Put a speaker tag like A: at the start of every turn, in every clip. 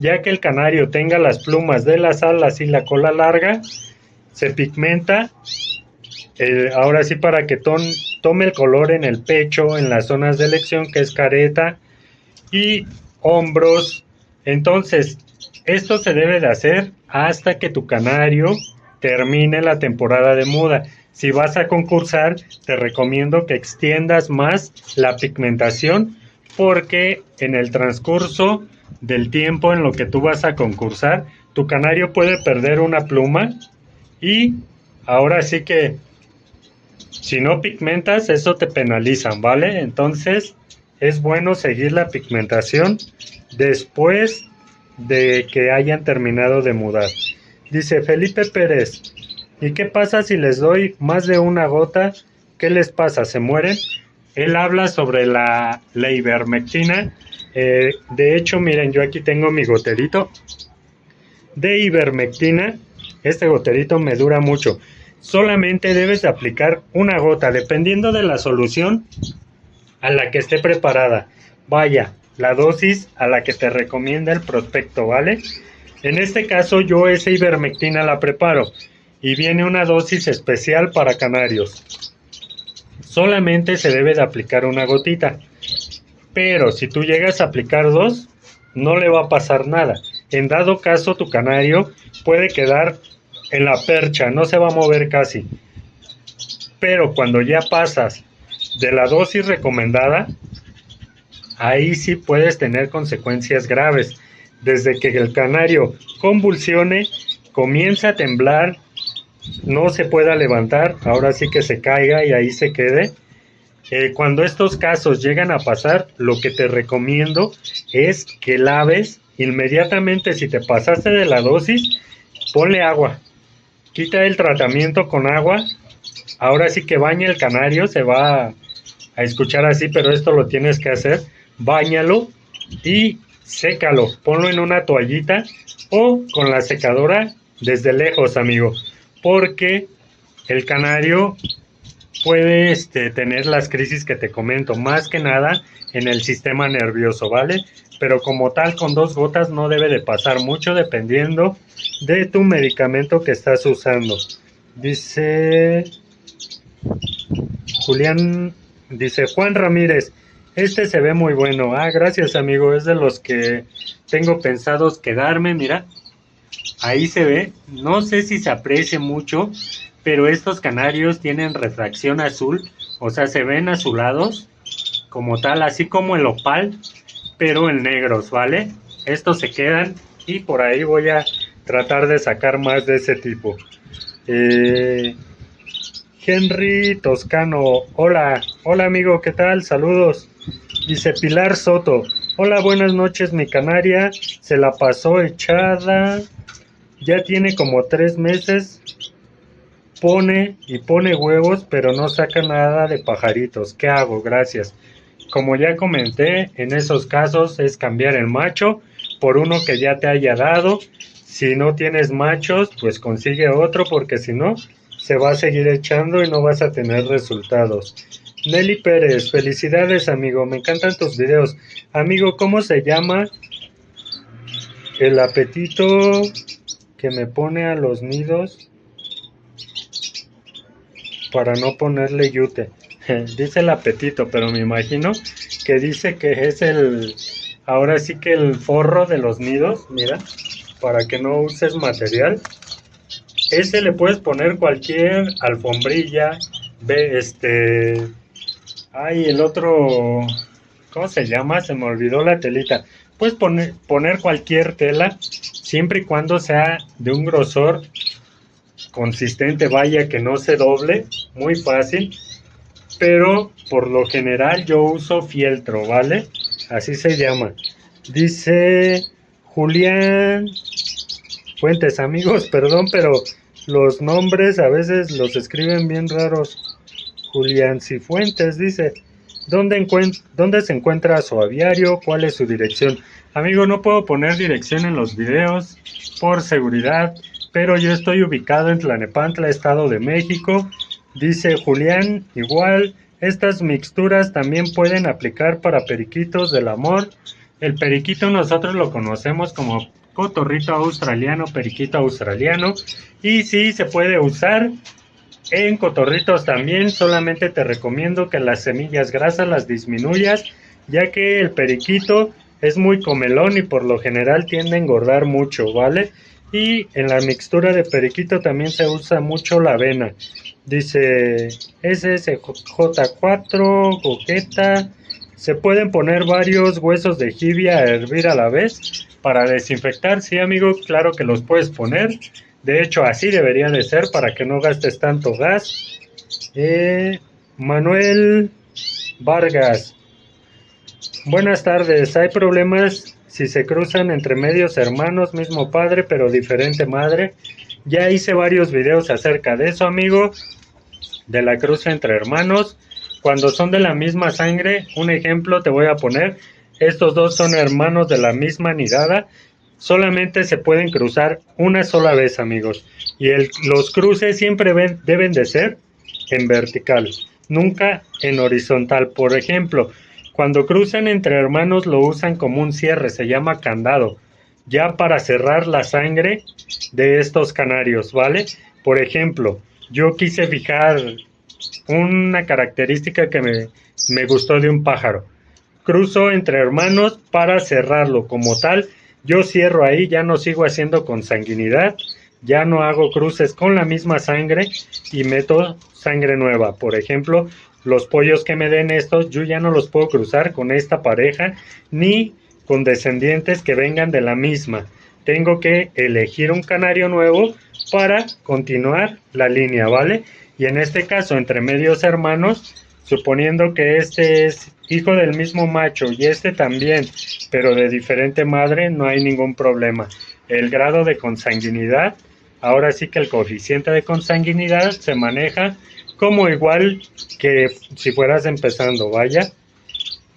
A: Ya que el canario tenga las plumas de las alas y la cola larga, se pigmenta, ahora sí para que tome el color en el pecho, en las zonas de elección, que es careta y hombros. Entonces, esto se debe de hacer hasta que tu canario termine la temporada de muda. Si vas a concursar, te recomiendo que extiendas más la pigmentación, porque en el transcurso del tiempo en lo que tú vas a concursar, tu canario puede perder una pluma y ahora sí que si no pigmentas, eso te penalizan, ¿vale? Entonces, es bueno seguir la pigmentación después de que hayan terminado de mudar. Dice Felipe Pérez, ¿y qué pasa si les doy más de una gota? ¿Qué les pasa? ¿Se mueren? Él habla sobre la ivermectina. De hecho, miren, yo aquí tengo mi goterito de ivermectina. Este goterito me dura mucho. Solamente debes de aplicar una gota, dependiendo de la solución a la que esté preparada. Vaya, la dosis a la que te recomienda el prospecto, ¿vale? En este caso yo esa ivermectina la preparo y viene una dosis especial para canarios. Solamente se debe de aplicar una gotita, pero si tú llegas a aplicar dos, no le va a pasar nada. En dado caso, tu canario puede quedar en la percha, no se va a mover casi. Pero cuando ya pasas de la dosis recomendada, ahí sí puedes tener consecuencias graves. Desde que el canario convulsione, comienza a temblar, no se pueda levantar, ahora sí que se caiga y ahí se quede. Cuando estos casos llegan a pasar, lo que te recomiendo es que laves inmediatamente. Si te pasaste de la dosis, ponle agua, quita el tratamiento con agua. Ahora sí que baña el canario, se va a escuchar así, pero esto lo tienes que hacer. Báñalo y sécalo, ponlo en una toallita o con la secadora desde lejos, amigo, porque el canario puede tener las crisis que te comento, más que nada en el sistema nervioso, ¿vale? Pero como tal, con dos gotas no debe de pasar mucho, dependiendo de tu medicamento que estás usando. Dice Julián, dice Juan Ramírez, este se ve muy bueno. Ah, gracias, amigo, es de los que tengo pensados quedarme. Mira, ahí se ve, no sé si se aprecie mucho, pero estos canarios tienen refracción azul, o sea, se ven azulados como tal, así como el opal, pero en negros, ¿vale? Estos se quedan y por ahí voy a tratar de sacar más de ese tipo. Eh, Henry Toscano, hola, hola amigo, ¿qué tal? Saludos. Dice Pilar Soto, hola, buenas noches, mi canaria se la pasó echada, ya tiene como 3 meses, pone y pone huevos, pero no saca nada de pajaritos. ¿Qué hago? Gracias. Como ya comenté, en esos casos es cambiar el macho por uno que ya te haya dado. Si no tienes machos, pues consigue otro, porque si no, se va a seguir echando y no vas a tener resultados. Nelly Pérez, felicidades amigo, me encantan tus videos. Amigo, ¿cómo se llama el apetito que me pone a los nidos para no ponerle yute? Dice el apetito, pero me imagino que dice que es ahora sí que el forro de los nidos, mira, para que no uses material. Ese le puedes poner cualquier alfombrilla, ve, ay, el otro, ¿cómo se llama? Se me olvidó la telita. Puedes poner cualquier tela, siempre y cuando sea de un grosor consistente, vaya, que no se doble, muy fácil. Pero por lo general yo uso fieltro, ¿vale? Así se llama. Dice Julián Fuentes, amigos, perdón, pero los nombres a veces los escriben bien raros. Julián Cifuentes dice, ¿dónde se encuentra su aviario? ¿Cuál es su dirección? Amigo, no puedo poner dirección en los videos por seguridad, pero yo estoy ubicado en Tlanepantla, Estado de México. Dice Julián, igual, estas mixturas también pueden aplicar para periquitos del amor. El periquito nosotros lo conocemos como cotorrito australiano, periquito australiano, y sí se puede usar en cotorritos también. Solamente te recomiendo que las semillas grasas las disminuyas, ya que el periquito es muy comelón y por lo general tiende a engordar mucho, ¿vale? Y en la mixtura de periquito también se usa mucho la avena. Dice SSJ4, coqueta. Se pueden poner varios huesos de jibia a hervir a la vez para desinfectar. Sí, amigo, claro que los puedes poner. De hecho, así debería de ser para que no gastes tanto gas. Manuel Vargas. Buenas tardes. ¿Hay problemas si se cruzan entre medios hermanos, mismo padre pero diferente madre? Ya hice varios videos acerca de eso, amigo, de la cruza entre hermanos. Cuando son de la misma sangre, un ejemplo te voy a poner. Estos dos son hermanos de la misma nidada. Solamente se pueden cruzar una sola vez, amigos. Y los cruces siempre deben de ser en vertical, nunca en horizontal. Por ejemplo, cuando cruzan entre hermanos lo usan como un cierre, se llama candado, ya para cerrar la sangre de estos canarios, ¿vale? Por ejemplo, yo quise fijar una característica que me gustó de un pájaro. Cruzo entre hermanos para cerrarlo como tal. Yo cierro ahí, ya no sigo haciendo consanguinidad, ya no hago cruces con la misma sangre y meto sangre nueva. Por ejemplo, los pollos que me den estos, yo ya no los puedo cruzar con esta pareja ni con descendientes que vengan de la misma. Tengo que elegir un canario nuevo para continuar la línea, ¿vale? Y en este caso, entre medios hermanos, suponiendo que este es hijo del mismo macho y este también, pero de diferente madre, no hay ningún problema. El grado de consanguinidad, ahora sí que el coeficiente de consanguinidad se maneja como igual que si fueras empezando, vaya,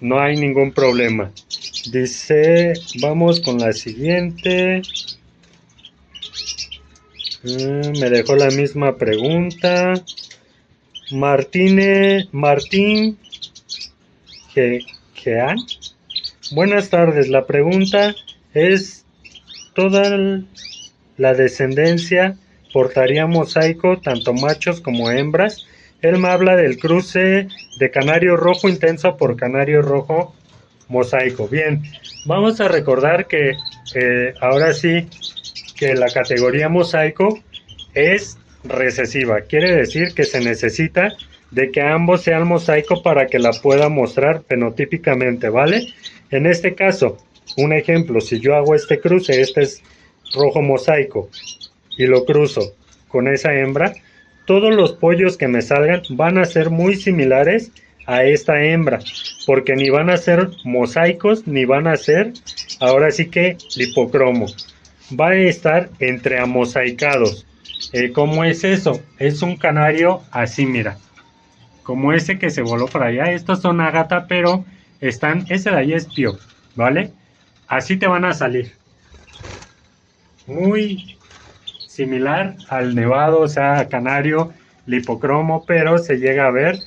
A: no hay ningún problema. Dice, vamos con la siguiente. Me dejó la misma pregunta. Martín Jean. Buenas tardes, la pregunta es, ¿toda la descendencia portaría mosaico, tanto machos como hembras? Él me habla del cruce de canario rojo intenso por canario rojo mosaico. Bien, vamos a recordar que ahora sí que la categoría mosaico es recesiva, quiere decir que se necesita de que ambos sean mosaico para que la pueda mostrar fenotípicamente, ¿vale? En este caso, un ejemplo, si yo hago este cruce, este es rojo mosaico, y lo cruzo con esa hembra, todos los pollos que me salgan van a ser muy similares a esta hembra, porque ni van a ser mosaicos, ni van a ser, ahora sí que lipocromo, va a estar entre amosaicados. ¿Cómo es eso? Es un canario así, mira, como ese que se voló para allá. Estos son ágata, pero están, ese de ahí es pío, ¿vale? Así te van a salir. Muy similar al nevado, o sea, canario, lipocromo, pero se llega a ver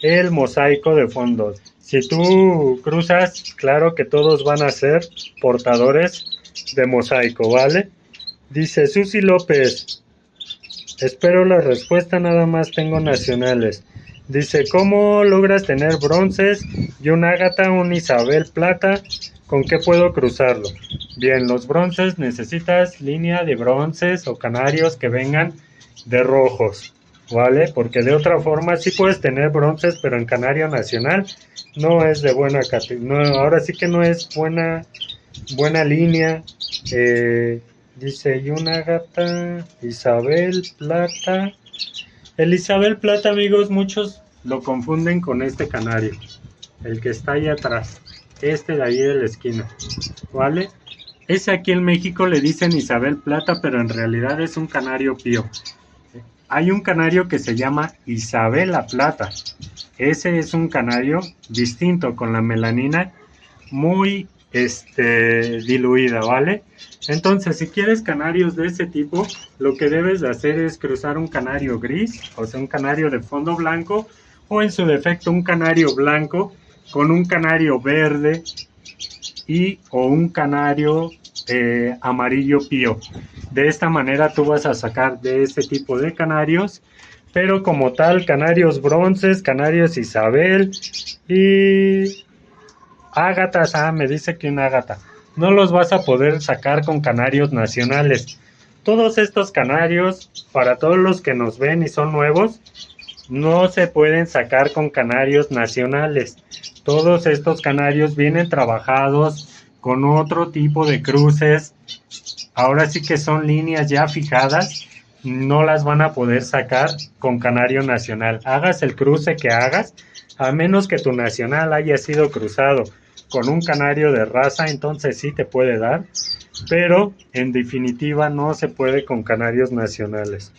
A: el mosaico de fondo. Si tú cruzas, claro que todos van a ser portadores de mosaico, ¿vale? Dice Susi López, espero la respuesta, nada más tengo nacionales. Dice, ¿cómo logras tener bronces y un ágata, un Isabel plata? ¿Con qué puedo cruzarlo? Bien, los bronces necesitas línea de bronces o canarios que vengan de rojos, ¿vale? Porque de otra forma sí puedes tener bronces, pero en canario nacional no es de buena categoría. No, ahora sí que no es buena línea. Dice, y una ágata, Isabel plata. El Isabel plata, amigos, muchos lo confunden con este canario, el que está ahí atrás, este de ahí de la esquina, ¿vale? Ese aquí en México le dicen Isabel plata, pero en realidad es un canario pío. Hay un canario que se llama Isabela plata. Ese es un canario distinto, con la melanina muy diluida, ¿vale? Entonces, si quieres canarios de ese tipo, lo que debes de hacer es cruzar un canario gris, o sea, un canario de fondo blanco, o en su defecto un canario blanco con un canario verde o un canario amarillo pío. De esta manera tú vas a sacar de este tipo de canarios, pero como tal, canarios bronces, canarios Isabel y ágatas. Me dice que un ágata. No los vas a poder sacar con canarios nacionales. Todos estos canarios, para todos los que nos ven y son nuevos, no se pueden sacar con canarios nacionales. Todos estos canarios vienen trabajados con otro tipo de cruces. Ahora sí que son líneas ya fijadas. No las van a poder sacar con canario nacional. Hagas el cruce que hagas, a menos que tu nacional haya sido cruzado con un canario de raza, entonces sí te puede dar, pero en definitiva no se puede con canarios nacionales.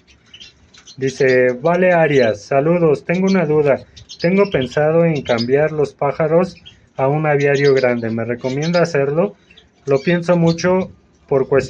A: Dice, vale Arias, saludos, tengo una duda. Tengo pensado en cambiar los pájaros a un aviario grande. ¿Me recomienda hacerlo? Lo pienso mucho por cuestión